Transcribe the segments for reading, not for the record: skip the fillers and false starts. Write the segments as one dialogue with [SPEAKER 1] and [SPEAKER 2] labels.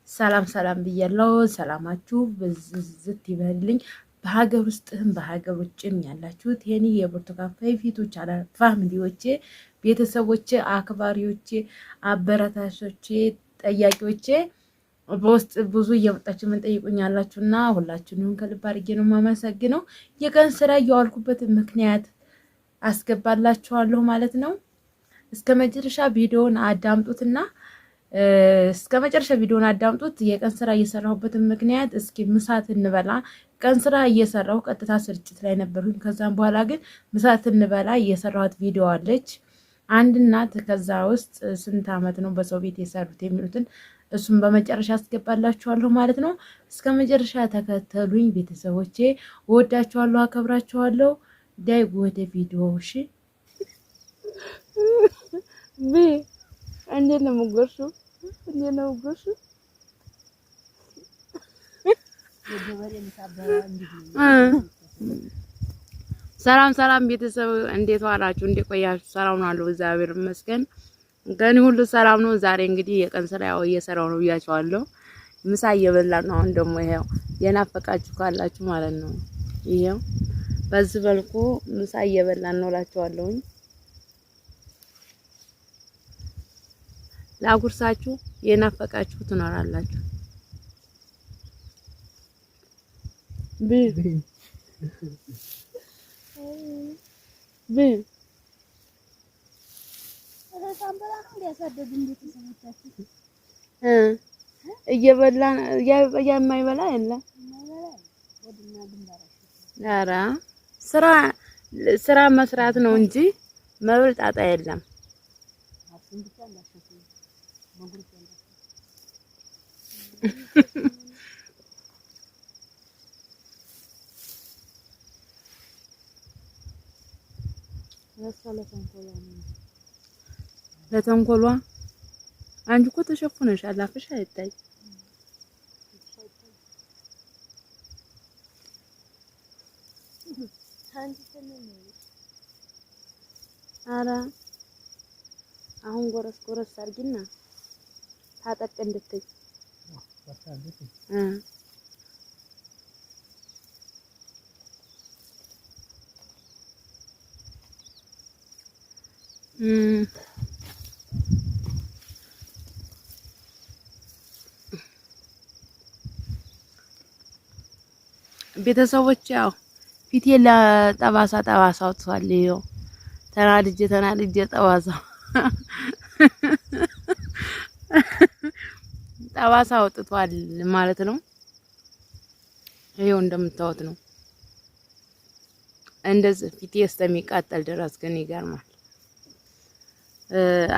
[SPEAKER 1] ሰላም ሰላም ብያለሁ። ሰላማችሁ ብዝዝት ይበልልኝ። በሀገር ውስጥም በሀገር ውጭም ያላችሁት የኔ የብርቱካን ፊቶች አላ ፋሚሊዎቼ፣ ቤተሰቦቼ፣ አክባሪዎቼ፣ አበረታቾቼ፣ ጠያቂዎቼ በውስጥ ብዙ እየመጣችሁ ምን ጠይቁኝ ያላችሁና ሁላችሁንም ከልብ አድርጌ ነው የማመሰግነው። የቀን ስራ እያዋልኩበት ምክንያት አስገባላችኋለሁ ማለት ነው። እስከ መጨረሻ ቪዲዮውን አዳምጡትና እስከ መጨረሻ ቪዲዮውን አዳምጡት። የቀን ስራ እየሰራሁበትን ምክንያት እስኪ ምሳት እንበላ። ቀን ስራ እየሰራሁ ቀጥታ ስርጭት ላይ ነበርኩኝ። ከዛም በኋላ ግን ምሳት እንበላ እየሰራሁት ቪዲዮ አለች። አንድ እናት ከዛ ውስጥ ስንት አመት ነው በሰው ቤት የሰሩት የሚሉትን እሱም በመጨረሻ አስገባላችኋለሁ ማለት ነው። እስከ መጨረሻ ተከተሉኝ ቤተሰቦቼ። እወዳችኋለሁ፣ አከብራችኋለሁ። ዳይ ወደ ቪዲዮ እሺ።
[SPEAKER 2] እንዴት ነው የምትጎርሺው? እንዴት ነው የምትጎርሺው?
[SPEAKER 1] ሰላም ሰላም ቤተሰብ እንዴት ዋላችሁ? እንዴት ቆያችሁ? ሰላም ነው አለው። እግዚአብሔር ይመስገን ከኔ ሁሉ ሰላም ነው። ዛሬ እንግዲህ የቀን ስራ ያው እየሰራው ነው ብያችኋለሁ። ምሳ እየበላን ነው። አሁን ደግሞ ይሄው የናፈቃችሁ ካላችሁ ማለት ነው ይሄው በዚህ መልኩ ምሳ እየበላን ነው እላችኋለሁ። ላጉርሳችሁ የናፈቃችሁ ትኖራላችሁ። እየበላን የማይበላ የለም። ኧረ ስራ መስራት ነው እንጂ መብል ጣጣ የለም። ለተንኮሏ አንቺ እኮ ተሸፍነሻል፣ አፍሽ አይታይ። ኧረ አሁን ጎረስ ጎረስ አድርጊና ታጠቅ እንድትይ ቤተሰቦች ያው ፊቴ ለጠባሳ አውጥቷል። ይኸው ተናድጄ ጠባሳ አውጥቷል ማለት ነው። ይኸው እንደምታዩት ነው። እንደዚህ ፊቴ እስከሚቃጠል ድረስ ግን ይገርማል።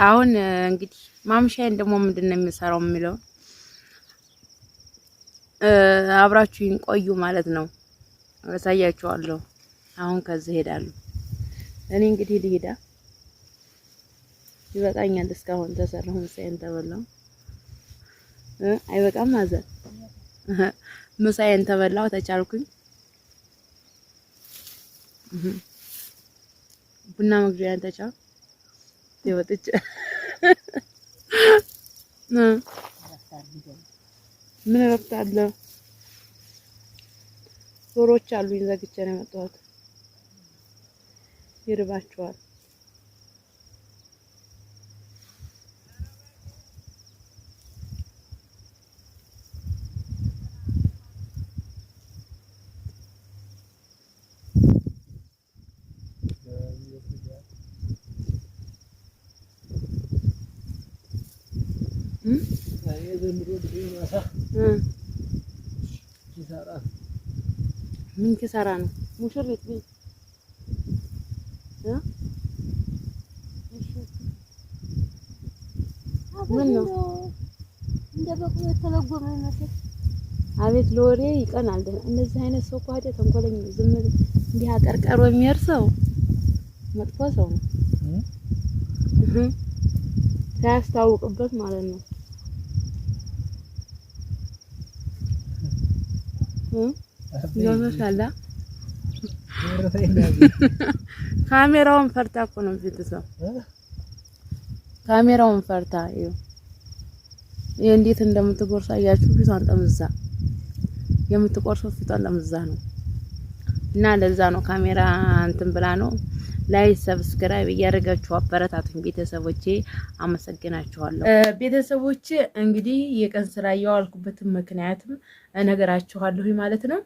[SPEAKER 1] አሁን እንግዲህ ማምሻዬን ደግሞ ምንድነው የሚሰራው የሚለው አብራችሁኝ ቆዩ ማለት ነው። አሳያችኋለሁ። አሁን ከዚህ ሄዳለሁ። እኔ እንግዲህ ልሄዳ ይበቃኛል። እስካሁን ተሰራሁ ምሳዬን ተበላሁ። አይበቃም ማዘር ምሳዬን ተበላሁ ተቻልኩኝ። ቡና መግዣያን ተቻል ይወጥጭ ምን ረፍታለ ዶሮች አሉኝ ዘግቼ ነው የመጣሁት። ይርባቸዋል። ምን ኪሳራ ነው? ሙሽሪት ቤት ምን ነው
[SPEAKER 2] እንደ በቁ የተለጎመ ነው።
[SPEAKER 1] አቤት ለወሬ ይቀናል። እንደዚህ አይነት ሰው እኮ አይደል ተንኮለኛ ዝም እንዲህ አቀርቀሮ የሚያርሰው መጥፎ ሰው ነው። ሳያስታውቅበት ማለት ነው። ይወሰላ ካሜራውን ፈርታ እኮ ነው ቤተሰብ ካሜራውን ፈርታ ይኸው እንዴት እንደምትጎርሳ አያችሁ። ፊቷን ጠምዛ የምትቆርሰው ፊቷን ጠምዛ ነው። እና ለዛ ነው ካሜራ እንትን ብላ ነው። ላይ ሰብስክራይብ እያደረጋችሁ አበረታቱኝ ቤተሰቦቼ፣ አመሰግናችኋለሁ። ቤተሰቦቼ እንግዲህ የቀን ስራ ያዋልኩበትን ምክንያትም እነግራችኋለሁ ማለት ነው።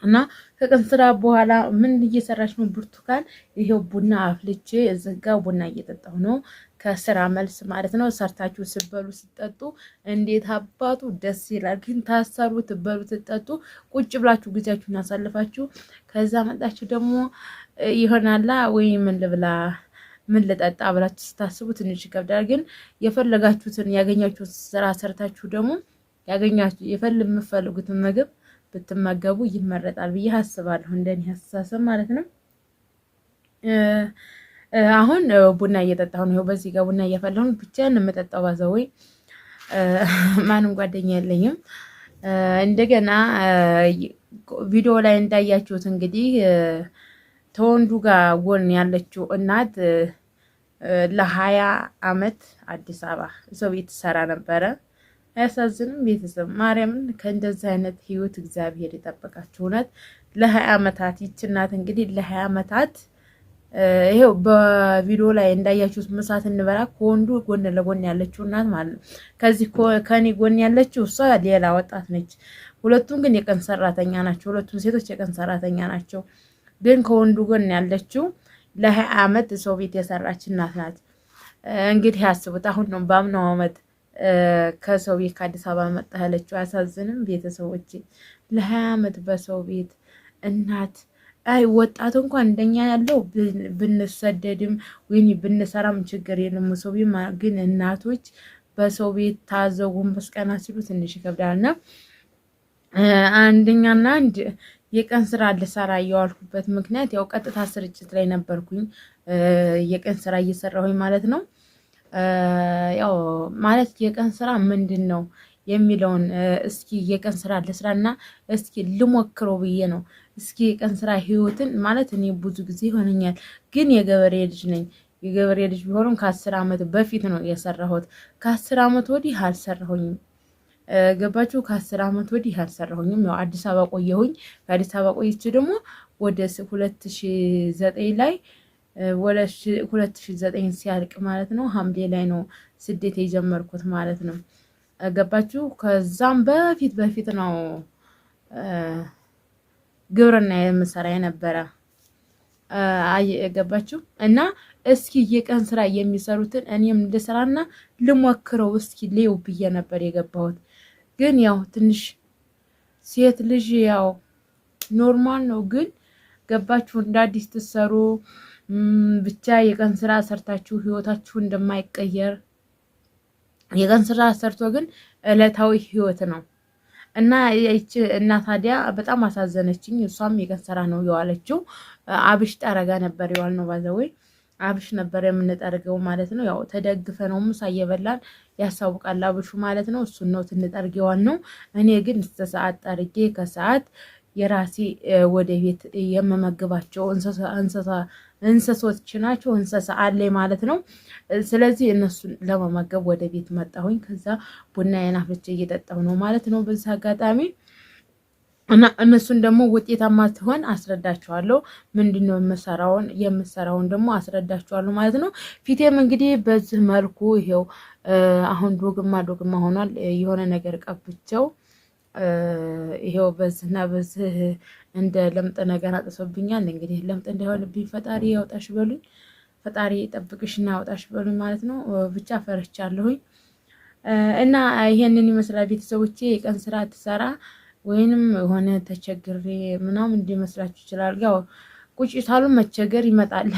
[SPEAKER 1] እና ከቀን ስራ በኋላ ምን እየሰራች ነው ብርቱካን? ይሄው ቡና አፍልቼ እዚህ ጋ ቡና እየጠጣሁ ነው፣ ከስራ መልስ ማለት ነው። ሰርታችሁ ስበሉ ስጠጡ እንዴት አባቱ ደስ ይላል። ግን ታሰሩ ትበሉ ትጠጡ ቁጭ ብላችሁ ጊዜያችሁን አሳልፋችሁ ከዛ መጣችሁ ደግሞ ይሆናላ ወይ ምን ልብላ ምን ልጠጣ ብላችሁ ስታስቡ ትንሽ ይከብዳል። ግን የፈለጋችሁትን ያገኛችሁት ስራ ሰርታችሁ ደግሞ ያገኛችሁ የምትፈልጉትን ምግብ ብትመገቡ ይመረጣል ብዬ አስባለሁ። እንደኔ አስተሳሰብ ማለት ነው። አሁን ቡና እየጠጣሁ ነው። በዚህ ጋር ቡና እያፈላሁ ብቻዬን የምጠጣው ባዘወይ ማንም ጓደኛ የለኝም። እንደገና ቪዲዮ ላይ እንዳያችሁት እንግዲህ ተወንዱ ጋር ጎን ያለችው እናት ለ20 አመት አዲስ አበባ ሰው ቤት ትሰራ ነበረ። አያሳዝንም? ቤተሰብ ማርያምን ከእንደዚህ አይነት ህይወት እግዚአብሔር የጠበቃችሁ። እውነት ለ20 አመታት ይች እናት እንግዲህ ለ20 አመታት ይሄው በቪዲዮ ላይ እንዳያችሁት ምሳት እንበላ ከወንዱ ጎን ለጎን ያለችው እናት ማለት ነው። ከዚህ ከኔ ጎን ያለችው እሷ ሌላ ወጣት ነች። ሁለቱም ግን የቀን ሰራተኛ ናቸው። ሁለቱም ሴቶች የቀን ሰራተኛ ናቸው። ግን ከወንዱ ጎን ያለችው ለ20 አመት ሰው ቤት የሰራች እናት ናት። እንግዲህ ያስቡት። አሁን ነው በአምናው አመት ከሰው ቤት ከአዲስ አበባ መጣ ያለችው። አያሳዝንም? ቤተሰቦች ለ20 አመት በሰው ቤት እናት። አይ ወጣት እንኳን እንደኛ ያለው ብንሰደድም ወይም ብንሰራም ችግር የለም። ሰው ቤት ግን እናቶች በሰው ቤት ታዘው ጎንበስ ቀና ሲሉ ትንሽ ይከብዳልና አንደኛና አንድ የቀን ስራ ልሰራ እየዋልኩበት ምክንያት ያው ቀጥታ ስርጭት ላይ ነበርኩኝ። የቀን ስራ እየሰራሁኝ ማለት ነው። ያው ማለት የቀን ስራ ምንድን ነው የሚለውን እስኪ የቀን ስራ ልስራና እስኪ ልሞክረው ብዬ ነው። እስኪ የቀን ስራ ህይወትን ማለት እኔ ብዙ ጊዜ ይሆነኛል፣ ግን የገበሬ ልጅ ነኝ። የገበሬ ልጅ ቢሆንም ከ10 አመት በፊት ነው የሰራሁት። ከ10 አመት ወዲህ አልሰራሁኝም። ገባችሁ? ከ10 አመት ወዲህ አልሰራሁኝም። ያው አዲስ አበባ ቆየሁኝ። ከአዲስ አበባ ቆይቼ ደግሞ ወደ 2009 ላይ ወደ 2009 ሲያልቅ ማለት ነው ሐምሌ ላይ ነው ስደት የጀመርኩት ማለት ነው። ገባችሁ? ከዛም በፊት ነው ግብርና የምሰራ የነበረ። ገባችሁ? እና እስኪ የቀን ስራ የሚሰሩትን እኔም ልስራና ልሞክረው እስኪ ሌው ብዬ ነበር የገባሁት። ግን ያው ትንሽ ሴት ልጅ ያው ኖርማል ነው። ግን ገባችሁ? እንደ አዲስ ትሰሩ ብቻ የቀን ስራ ሰርታችሁ ህይወታችሁ እንደማይቀየር። የቀን ስራ ሰርቶ ግን እለታዊ ህይወት ነው እና እና ታዲያ በጣም አሳዘነችኝ። እሷም የቀን ስራ ነው የዋለችው። አብሽ ጠረጋ ነበር የዋል ነው ባዘወይ አብሽ ነበር የምንጠርገው ማለት ነው። ያው ተደግፈ ነው ምሳ እየበላን ያሳውቃል አብሹ ማለት ነው። እሱን ነው ትንጠርገዋል ነው። እኔ ግን እስከ ሰዓት ጠርጌ ከሰዓት የራሴ ወደ ቤት የምመግባቸው እንስሶች ናቸው። እንስሳ አለኝ ማለት ነው። ስለዚህ እነሱን ለመመገብ ወደ ቤት መጣሁኝ። ከዛ ቡናዬን አፍልቼ እየጠጣሁ ነው ማለት ነው። በዚህ አጋጣሚ እና እነሱን ደግሞ ውጤታማ ትሆን አስረዳቸዋለሁ። ምንድነው የምሰራውን ደግሞ አስረዳቸዋለሁ ማለት ነው። ፊቴም እንግዲህ በዚህ መልኩ ይሄው አሁን ዶግማ ሆኗል። የሆነ ነገር ቀብቸው ይሄው በዚህና በዚህ እንደ ለምጥ ነገር አጥሶብኛል። እንግዲህ ለምጥ እንዳይሆንብኝ ፈጣሪ ያውጣሽ በሉኝ፣ ፈጣሪ ጠብቅሽና ያውጣሽ በሉኝ ማለት ነው። ብቻ ፈርቻለሁኝ እና ይሄንን ይመስላል ቤተሰቦቼ። የቀን ስራ ትሰራ ወይንም የሆነ ተቸግሬ ምናምን እንዲመስላችሁ ይችላል። ያው ቁጭታሉ መቸገር ይመጣል።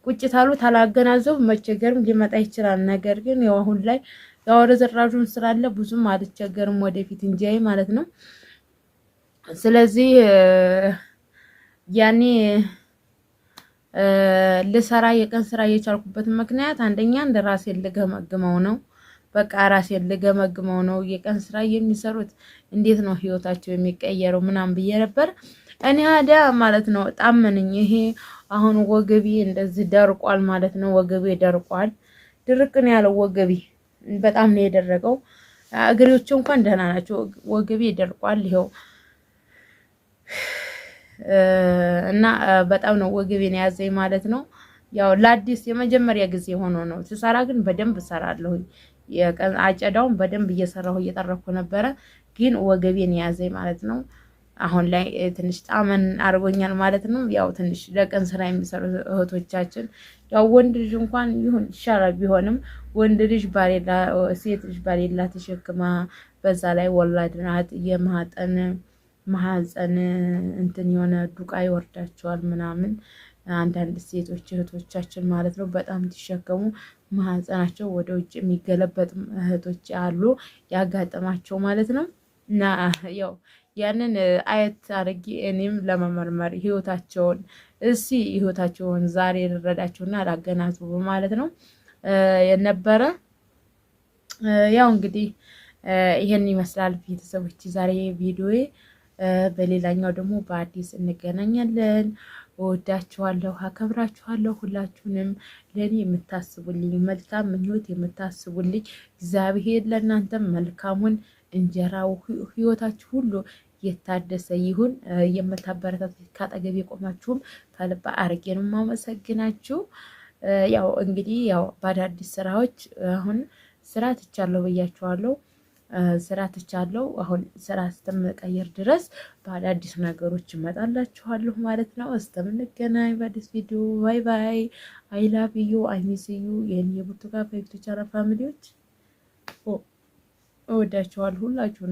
[SPEAKER 1] ቁጭታሉ ታላገናዘቡ መቸገርም ሊመጣ ይችላል። ነገር ግን ያው አሁን ላይ ያው ረዘራዡን ስላለ ብዙም አልቸገርም ወደፊት እንጂ ማለት ነው። ስለዚህ ያኔ ልሰራ የቀን ስራ እየቻልኩበት ምክንያት አንደኛ እንደ ራሴን ልገመግመው ነው። በቃ ራሴን ልገመግመው ነው። የቀን ስራ የሚሰሩት እንዴት ነው ህይወታቸው የሚቀየረው ምናምን ብዬ ነበር። እኔ አዳ ማለት ነው ጣመነኝ። ይሄ አሁን ወገቤ እንደዚህ ደርቋል ማለት ነው። ወገቤ ደርቋል። ድርቅ ነው ያለው ወገቤ በጣም ነው የደረገው። እግሬዎቹ እንኳን ደህና ናቸው። ወገቤ ደርቋል ይኸው እና በጣም ነው ወገቤን የያዘኝ ማለት ነው። ያው ለአዲስ የመጀመሪያ ጊዜ ሆኖ ነው ስሰራ፣ ግን በደንብ እሰራለሁኝ። የቀን አጨዳውን በደንብ እየሰራሁ እየጠረኩ ነበረ፣ ግን ወገቤን የያዘኝ ማለት ነው። አሁን ላይ ትንሽ ጣመን አድርጎኛል ማለት ነው። ያው ትንሽ ለቀን ስራ የሚሰሩ እህቶቻችን ያው ወንድ ልጅ እንኳን ይሁን ይሻላል፣ ቢሆንም ወንድ ልጅ ባሌላ ሴት ልጅ ባሌላ ተሸክማ በዛ ላይ ወላድ ናት። ማህፀን እንትን የሆነ ዱቃ ይወርዳቸዋል ምናምን አንዳንድ ሴቶች እህቶቻችን ማለት ነው በጣም ሲሸከሙ ማህፀናቸው ወደ ውጭ የሚገለበጥ እህቶች አሉ ያጋጠማቸው ማለት ነው። እና ያው ያንን አየት አድርጌ እኔም ለመመርመር ህይወታቸውን ዛሬ ልረዳቸውና ላገናዝቡ ማለት ነው የነበረ። ያው እንግዲህ ይሄን ይመስላል ቤተሰቦች ዛሬ ቪዲዮዬ። በሌላኛው ደግሞ በአዲስ እንገናኛለን። እወዳችኋለሁ፣ አከብራችኋለሁ። ሁላችሁንም ለእኔ የምታስቡልኝ መልካም ምኞት የምታስቡልኝ እግዚአብሔር ለእናንተም መልካሙን እንጀራው ህይወታችሁ ሁሉ የታደሰ ይሁን። የምታበረታቱ ካጠገብ የቆማችሁም ከልብ አርጌ ነው የማመሰግናችሁ። ያው እንግዲህ ያው በአዳዲስ ስራዎች አሁን ስራ ትቻለሁ ብያችኋለሁ። ስራ ትቻለሁ። አሁን ስራ እስከምቀይር ድረስ በአዳዲስ ነገሮች እመጣላችኋለሁ ማለት ነው። እስከምንገናኝ በአዲስ ቪዲዮ ባይ ባይ። አይ ላቭ ዩ አይ ሚስ ዩ የኔ የብርቱካን ፋሚሊዎች እወዳችኋለሁ ሁላችሁ።